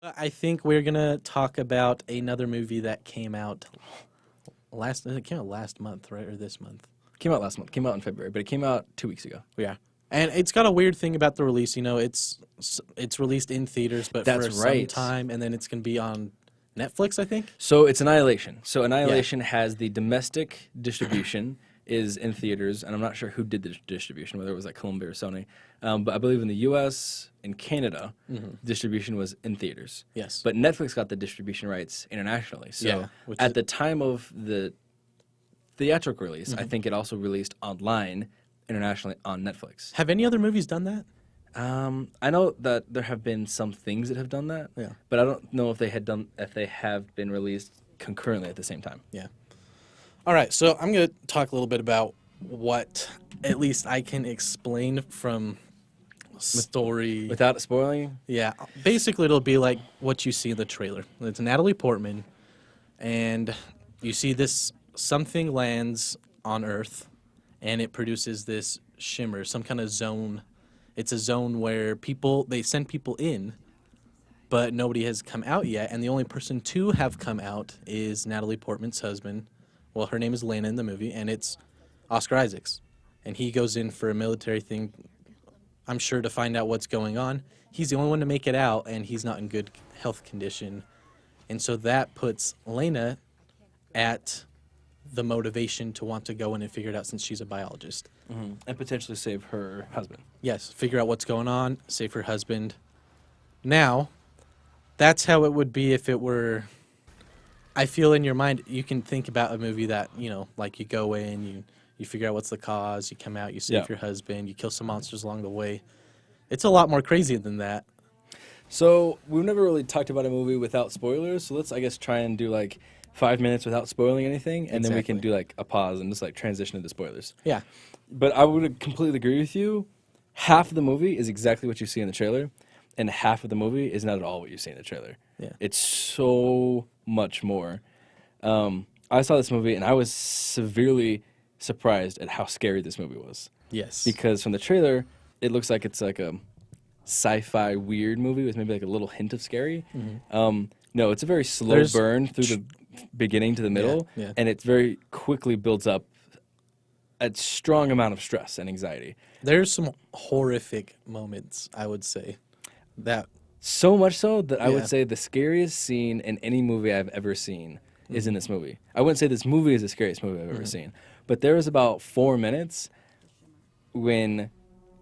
I think we're gonna talk about another movie that came out last month, right, or this month? Came out last month. Came out in February, but it came out 2 weeks ago. Yeah, and it's got a weird thing about the release. You know, it's released in theaters, but That's for some right. time, and then it's gonna be on Netflix, I think. So it's Annihilation. So Annihilation has the domestic distribution is in theaters, and I'm not sure who did the distribution, whether it was like Columbia or Sony. But I believe in the U.S. and Canada, distribution was in theaters. Yes. But Netflix got the distribution rights internationally. So Yeah, which at is- the time of the theatrical release, I think it also released online internationally on Netflix. Have any other movies done that? I know that there have been some things that have done that, Yeah. but I don't know if they have been released concurrently at the same time. Yeah. All right, so I'm going to talk a little bit about what at least I can explain from story. Without spoiling, Yeah, basically it'll be like what you see in the trailer. It's Natalie Portman, and you see this something lands on Earth, and it produces this shimmer, some kind of zone. It's a zone where they send people in, but nobody has come out yet, and the only person to have come out is Natalie Portman's husband. Well, her name is Lena in the movie, and it's Oscar Isaacs. And he goes in for a military thing, I'm sure, to find out what's going on. He's the only one to make it out, and he's not in good health condition. And so that puts Lena at the motivation to want to go in and figure it out, since she's a biologist. and potentially save her husband. Yes, figure out what's going on, save her husband. Now, that's how it would be if it were... I feel in your mind, you can think about a movie that, you know, like you go in, you figure out what's the cause, you come out, you save your husband, you kill some monsters along the way. It's a lot more crazy than that. So we've never really talked about a movie without spoilers, so let's, I guess, try and do like 5 minutes without spoiling anything, and then we can Exactly. do like a pause and just like transition into spoilers. Yeah. But I would completely agree with you. Half of the movie is exactly what you see in the trailer, and half of the movie is not at all what you see in the trailer. Yeah. It's so much more. I saw this movie, and I was severely surprised at how scary this movie was. Yes. Because from the trailer, it looks like it's like a sci-fi weird movie with maybe like a little hint of scary. No, it's a very slow burn through the beginning to the middle, yeah. and it very quickly builds up a strong amount of stress and anxiety. There's some horrific moments, I would say. That So much so that I Yeah. would say the scariest scene in any movie I've ever seen is in this movie. I wouldn't say this movie is the scariest movie I've ever seen, but there was about 4 minutes when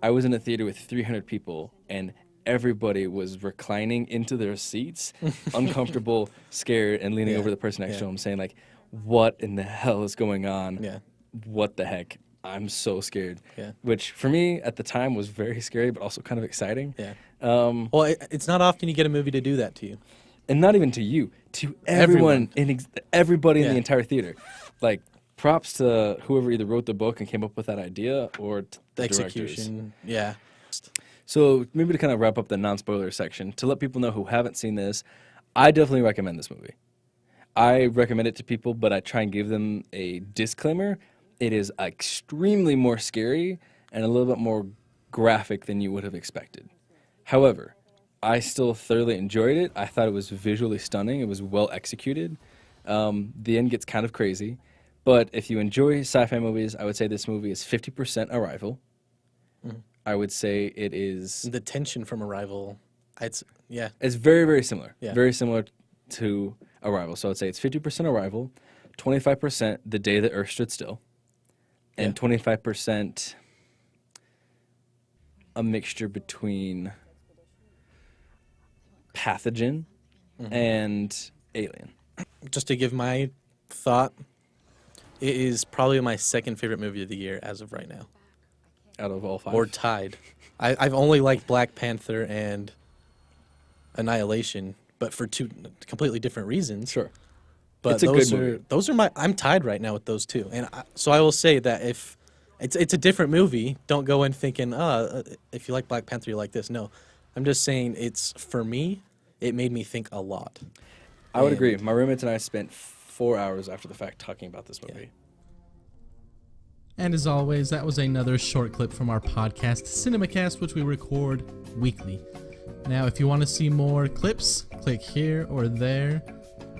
I was in a theater with 300 people and everybody was reclining into their seats, uncomfortable, scared, and leaning Yeah. over the person next to Yeah. them saying like, what in the hell is going on? Yeah. What the heck? I'm so scared. Yeah. Which for me at the time was very scary, but also kind of exciting. Yeah. Well, it's not often you get a movie to do that to you. And not even to you, to everyone, everybody in Yeah. the entire theater. Like, props to whoever either wrote the book and came up with that idea, or to the directors. Execution. Yeah. So maybe to kind of wrap up the non-spoiler section, to let people know who haven't seen this, I definitely recommend this movie. I recommend it to people, but I try and give them a disclaimer. It is extremely more scary and a little bit more graphic than you would have expected. However, I still thoroughly enjoyed it. I thought it was visually stunning. It was well executed. The end gets kind of crazy. But if you enjoy sci-fi movies, I would say this movie is 50% Arrival. I would say it is... The tension from Arrival. It's very, very similar. Yeah. Very similar to Arrival. So I would say it's 50% Arrival, 25% The Day the Earth Stood Still, and 25% a mixture between Pathogen and Alien. just to give my thought. It is probably my second favorite movie of the year as of right now, Out of all 5. or tied. I've only liked Black Panther and Annihilation, but for two completely different reasons. Sure. But It's a good movie. those are my. I'm tied right now with those two, and so I will say that if it's a different movie, don't go in thinking, if you like Black Panther, you like this. No, I'm just saying it's, for me, it made me think a lot. I would agree. My roommates and I spent 4 hours after the fact talking about this movie. And as always, that was another short clip from our podcast, Cinemacast, which we record weekly. Now, if you want to see more clips, click here or there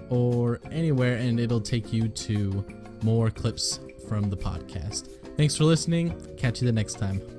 or anywhere, and it'll take you to more clips from the podcast. Thanks for listening. Catch you the next time.